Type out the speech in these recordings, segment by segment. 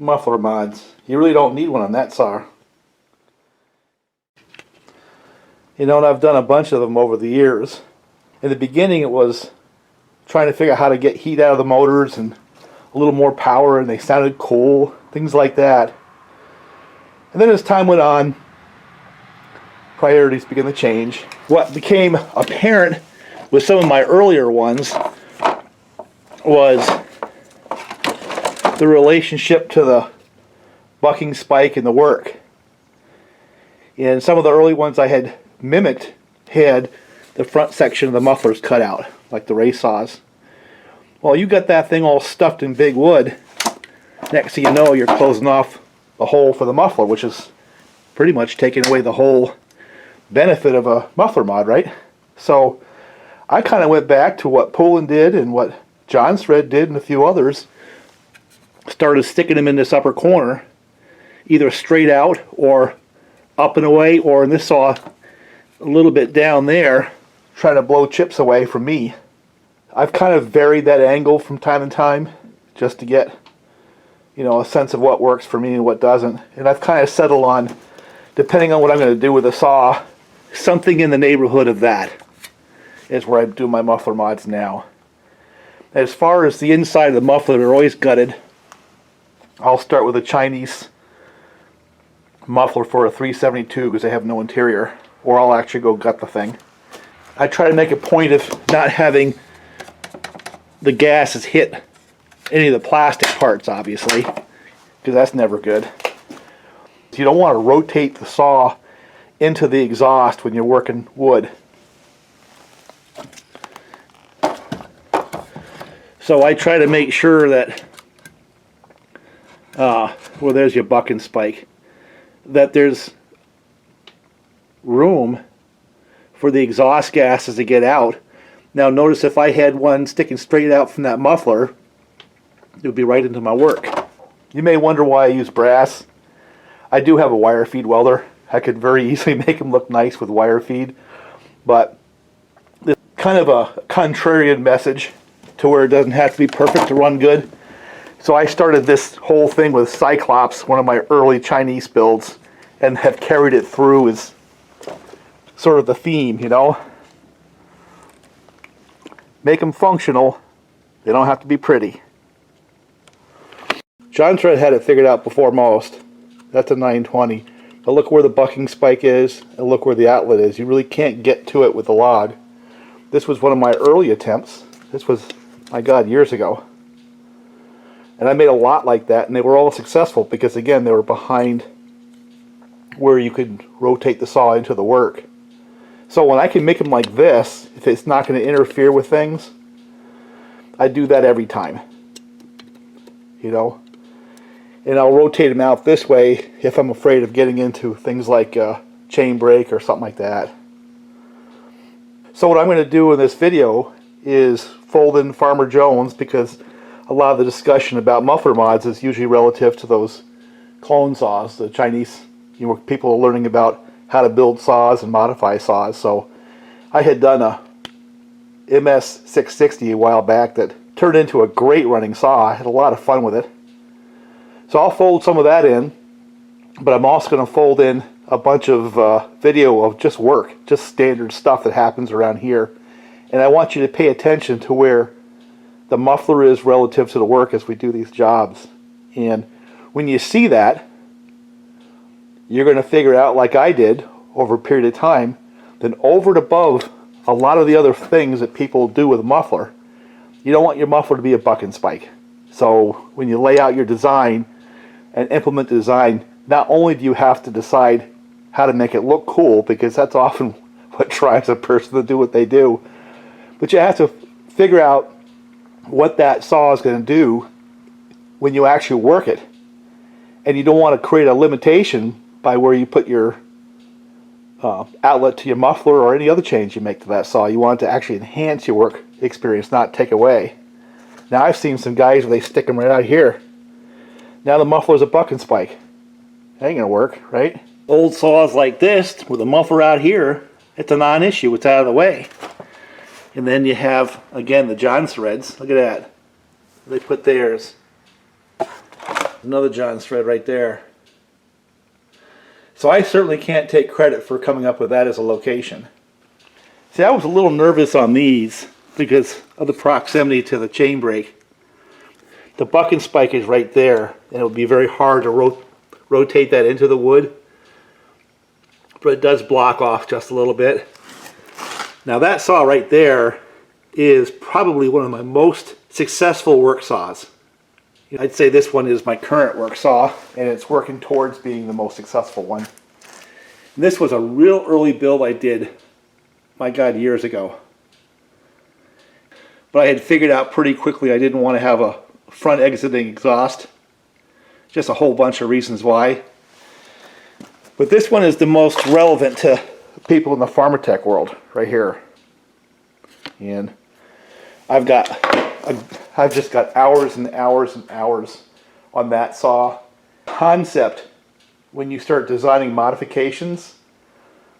muffler mods. You really don't need one on that saw. You know, and I've done a bunch of them over the years. In the beginning it was trying to figure out how to get heat out of the motors and a little more power, and they sounded cool, things like that. And then as time went on, priorities began to change. What became apparent with some of my earlier ones was the relationship to the bucking spike and the work. In some of the early ones I had mimicked had the front section of the mufflers cut out, like the race saws. Well, you got that thing all stuffed in big wood, next thing you know you're closing off the hole for the muffler, which is pretty much taking away the whole benefit of a muffler mod, right? So I kind of went back to what Poland did and what John Thread did and a few others. Started sticking them in this upper corner, either straight out or up and away, or in this saw a little bit down there, trying to blow chips away from me. I've kind of varied that angle from time to time just to get, you know, a sense of what works for me and what doesn't. And I've kind of settled on, depending on what I'm going to do with the saw, something in the neighborhood of that is where I do my muffler mods now. As far as the inside of the muffler, they're always gutted. I'll start with a Chinese muffler for a 372 because they have no interior, or I'll actually go gut the thing. I try to make a point of not having the gases hit any of the plastic parts, obviously, because that's never good. You don't want to rotate the saw into the exhaust when you're working wood. So I try to make sure that, well, there's your buck and spike, that there's room for the exhaust gases to get out. Now notice if I had one sticking straight out from that muffler, it would be right into my work. You may wonder why I use brass. I do have a wire feed welder. I could very easily make them look nice with wire feed, but it's kind of a contrarian message to where it doesn't have to be perfect to run good. So I started this whole thing with Cyclops, one of my early Chinese builds, and have carried it through as sort of the theme, you know. Make them functional. They don't have to be pretty. John Thread had it figured out before most. That's a 920. But look where the bucking spike is, and look where the outlet is. You really can't get to it with the log. This was one of my early attempts. This was, my God, years ago. And I made a lot like that, and they were all successful because, again, they were behind where you could rotate the saw into the work. So when I can make them like this, if it's not going to interfere with things, I do that every time. You know? And I'll rotate them out this way if I'm afraid of getting into things like chain brake or something like that. So what I'm going to do in this video is fold in Farmer Jones, because a lot of the discussion about muffler mods is usually relative to those clone saws, the Chinese, you know, people are learning about how to build saws and modify saws. So I had done a MS660 a while back that turned into a great running saw. I had a lot of fun with it. So I'll fold some of that in, but I'm also going to fold in a bunch of video of just work, just standard stuff that happens around here. And I want you to pay attention to where the muffler is relative to the work as we do these jobs. And when you see that, you're going to figure out, like I did over a period of time, that over and above a lot of the other things that people do with a muffler, you don't want your muffler to be a buck and spike. So when you lay out your design and implement the design, not only do you have to decide how to make it look cool, because that's often what drives a person to do what they do, but you have to figure out what that saw is going to do when you actually work it. And you don't want to create a limitation by where you put your outlet to your muffler or any other change you make to that saw. You want it to actually enhance your work experience, not take away. Now I've seen some guys where they stick them right out here. Now the muffler's a buck and spike. That ain't gonna work, right? Old saws like this with a muffler out here, it's a non-issue, it's out of the way. And then you have, again, the John threads. Look at that. They put theirs Another John's thread right there. So I certainly can't take credit for coming up with that as a location. See, I was a little nervous on these because of the proximity to the chain brake. The bucking spike is right there, and it would be very hard to rotate that into the wood. But it does block off just a little bit. Now that saw right there is probably one of my most successful work saws. I'd say this one is my current work saw, and it's working towards being the most successful one. And this was a real early build I did, my God, years ago. But I had figured out pretty quickly I didn't want to have a front exiting exhaust. Just a whole bunch of reasons why. But this one is the most relevant to people in the farmer tech world, right here. And I've just got hours and hours and hours on that saw. Concept when you start designing modifications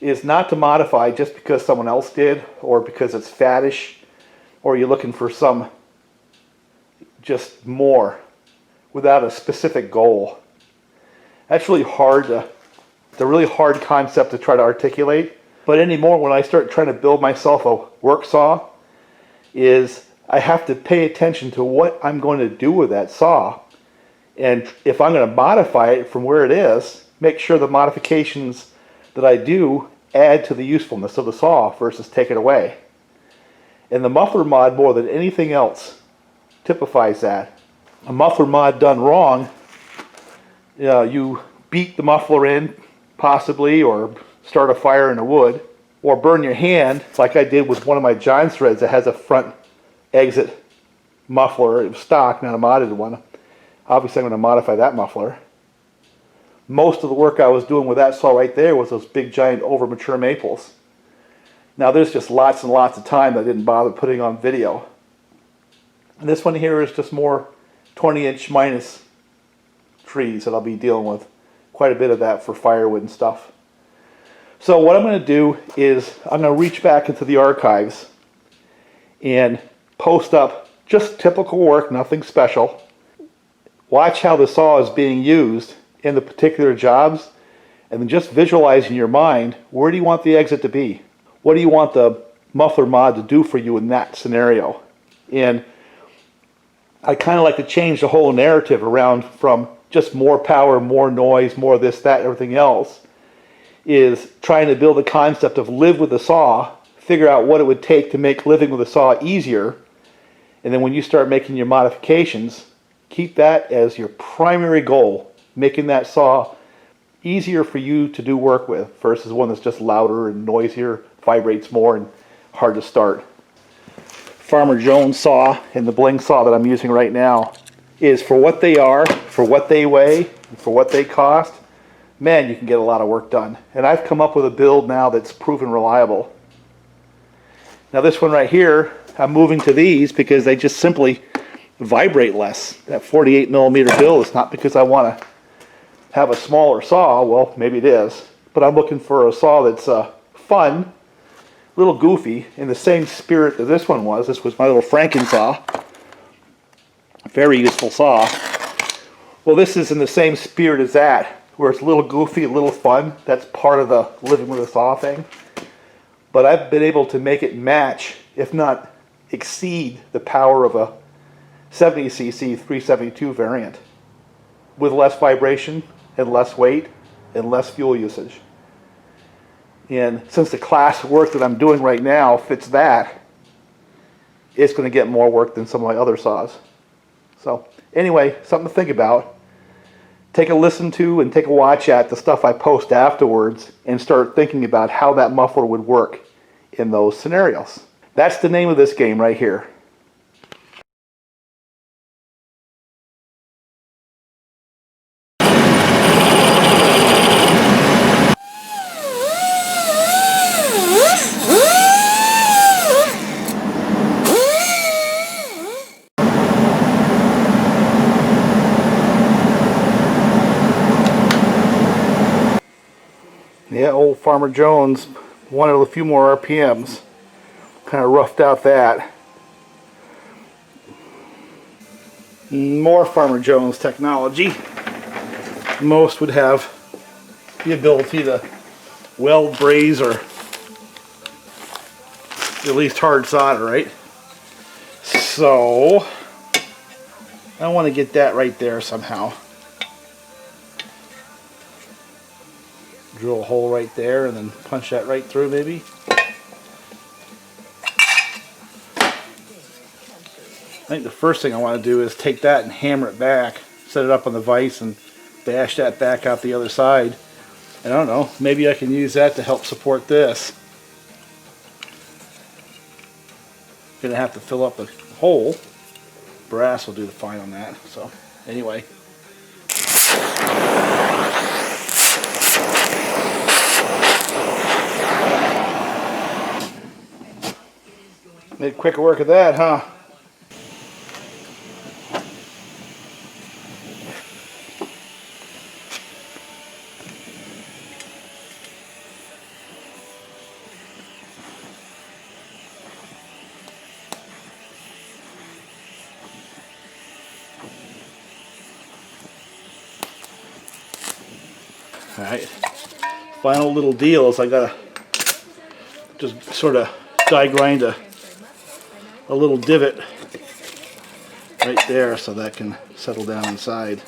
is not to modify just because someone else did, or because it's faddish, or you're looking for some just more without a specific goal. That's really hard to, it's a really hard concept to try to articulate. But anymore, when I start trying to build myself a work saw, is I have to pay attention to what I'm going to do with that saw. And if I'm going to modify it from where it is, make sure the modifications that I do add to the usefulness of the saw versus take it away. And the muffler mod, more than anything else, typifies that. A muffler mod done wrong, you beat the muffler in, possibly, or start a fire in the wood, or burn your hand, like I did with one of my John's threads that has a front exit muffler. It was stock, not a modded one. Obviously I'm going to modify that muffler. Most of the work I was doing with that saw right there was those big giant over mature maples. Now there's just lots and lots of time that I didn't bother putting on video. And this one here is just more 20-inch minus trees that I'll be dealing with. Quite a bit of that for firewood and stuff. So what I'm going to do is I'm going to reach back into the archives and post up just typical work, nothing special. Watch how the saw is being used in the particular jobs, and then just visualize in your mind, where do you want the exit to be? What do you want the muffler mod to do for you in that scenario? And I kind of like to change the whole narrative around from just more power, more noise, more this, that, everything else, is trying to build a concept of live with the saw, figure out what it would take to make living with a saw easier, and then when you start making your modifications, keep that as your primary goal, making that saw easier for you to do work with versus one that's just louder and noisier, vibrates more, and hard to start. Farmer Jones saw and the bling saw that I'm using right now is, for what they are, for what they weigh, and for what they cost, man, you can get a lot of work done. And I've come up with a build now that's proven reliable. Now this one right here, I'm moving to these because they just simply vibrate less. That 48 millimeter build is not because I want to have a smaller saw. Well, maybe it is, but I'm looking for a saw that's fun, a little goofy, in the same spirit that this one was. This was my little Franken saw. Very useful saw. Well, this is in the same spirit as that, where it's a little goofy, a little fun. That's part of the living with a saw thing. But I've been able to make it match, if not exceed, the power of a 70cc 372 variant with less vibration and less weight and less fuel usage. And since the class work that I'm doing right now fits that, it's going to get more work than some of my other saws. So anyway, something to think about. Take a listen to and take a watch at the stuff I post afterwards and start thinking about how that muffler would work in those scenarios. That's the name of this game right here. Yeah, old Farmer Jones wanted a few more RPMs. Kind of roughed out that. More Farmer Jones technology. most would have the ability to weld, braze, or at least hard solder, right? So I want to get that right there somehow. Drill a hole right there and then punch that right through maybe. I think the first thing I want to do is take that and hammer it back, set it up on the vise and bash that back out the other side. And I don't know, maybe I can use that to help support this. Gonna have to fill up the hole. Brass will do the fine on that. So anyway. Made quick work of that, huh? Alright, final little deal is I gotta just sort of die grind a little divot right there so that can settle down inside.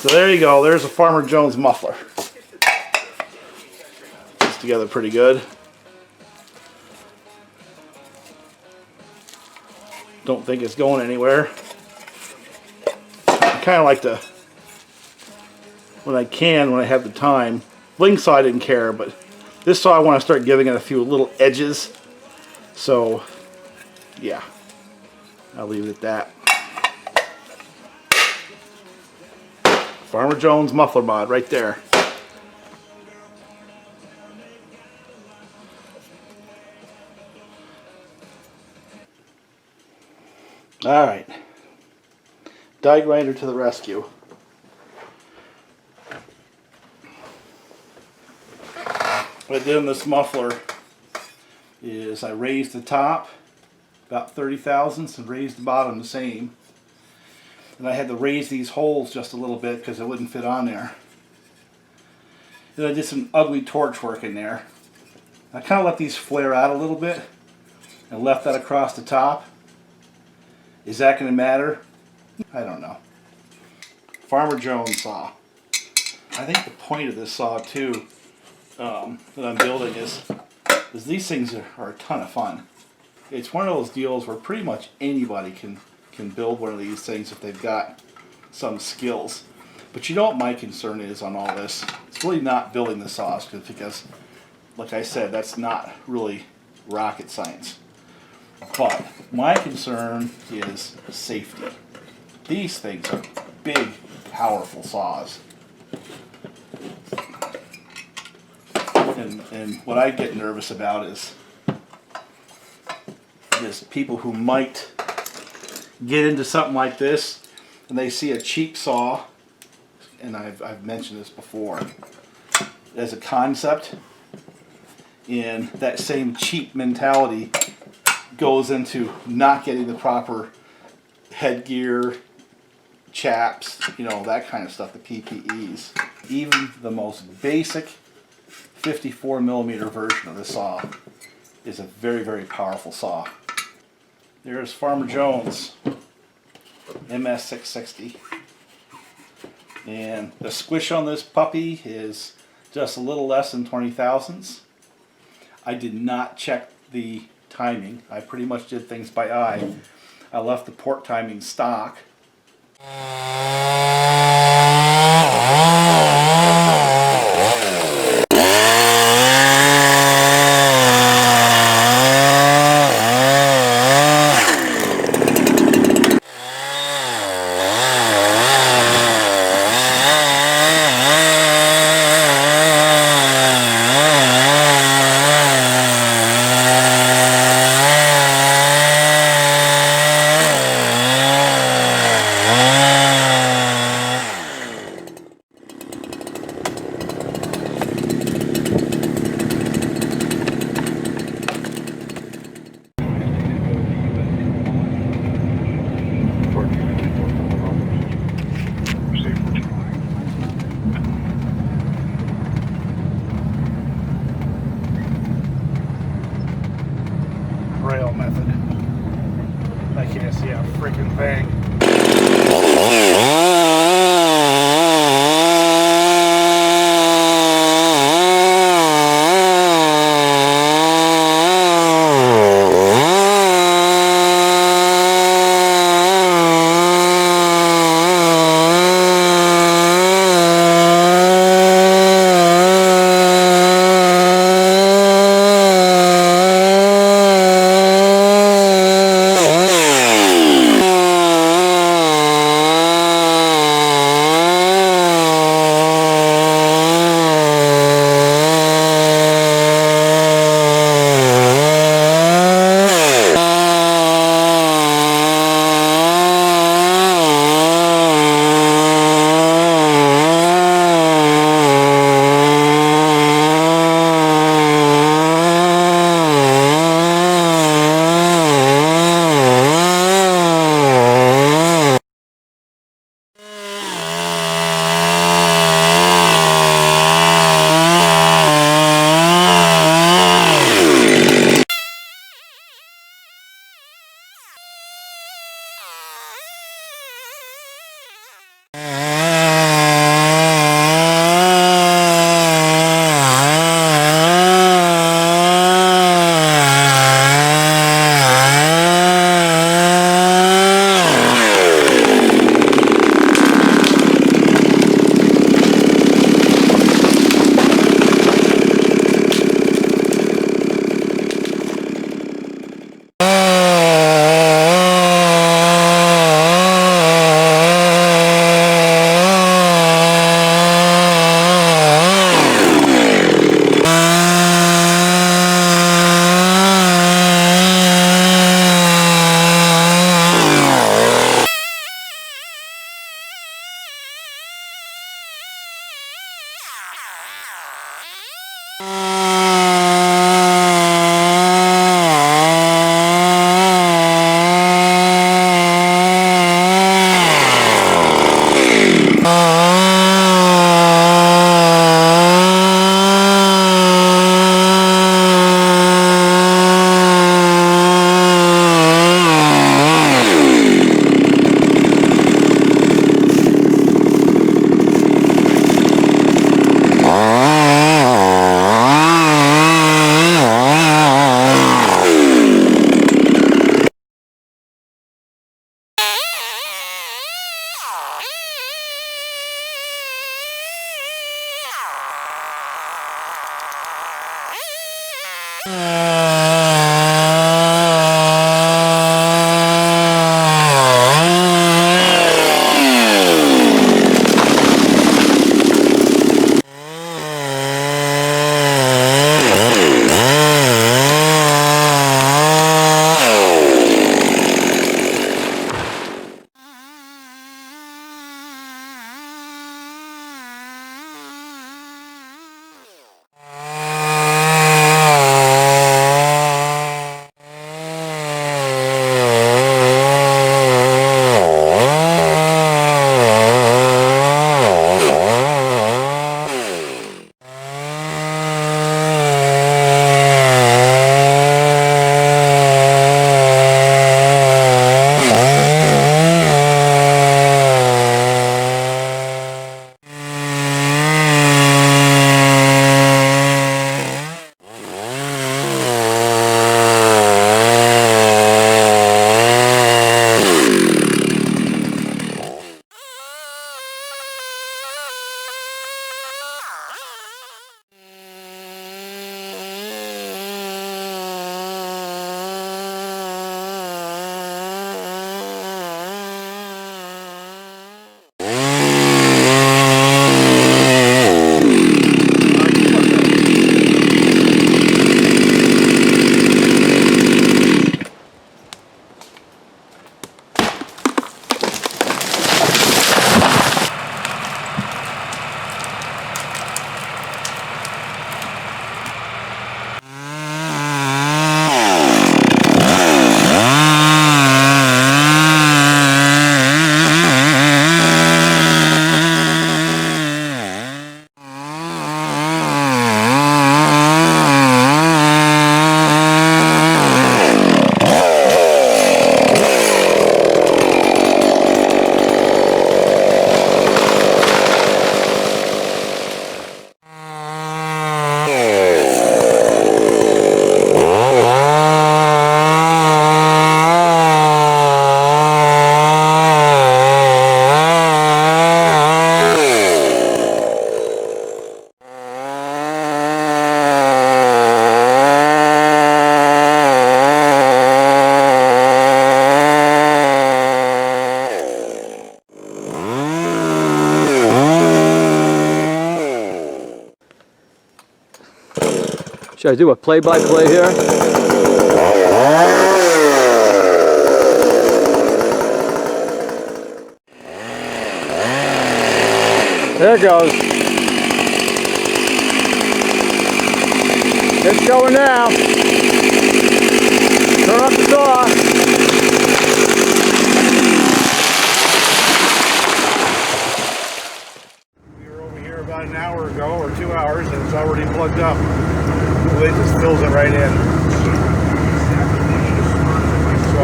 So there you go, there's a Farmer Jones muffler. It's together pretty good. Don't think it's going anywhere. I kind of like to, when I can, when I have the time. Bling saw I didn't care, but this saw I want to start giving it a few little edges. So, yeah, I'll leave it at that. Farmer Jones muffler mod right there. Alright. Die grinder to the rescue. What I did in this muffler is I raised the top about 30 thousandths and raised the bottom the same. And I had to raise these holes just a little bit because it wouldn't fit on there. Then I did some ugly torch work in there. I kind of let these flare out a little bit and left that across the top. Is that going to matter? I don't know. Farmer Jones saw. I think the point of this saw too that I'm building is these things are a ton of fun. It's one of those deals where pretty much anybody can build one of these things if they've got some skills. But you know what my concern is on all this? It's really not building the saws because, like I said, that's not really rocket science. But my concern is safety. These things are big, powerful saws. And what I get nervous about is people who might get into something like this and they see a cheap saw, and I've mentioned this before, as a concept, and that same cheap mentality goes into not getting the proper headgear, chaps, you know, that kind of stuff, the PPEs. Even the most basic 54mm version of the saw is a very, very powerful saw. There's Farmer Jones MS660. And the squish on this puppy is just a little less than 20 thousandths. I did not check the timing. I pretty much did things by eye. I left the port timing stock. Should I do a play-by-play here? There it goes. It's going now. Turn up the saw. We were over here about an hour ago, or 2 hours, and it's already plugged up. The way just fills it right in. So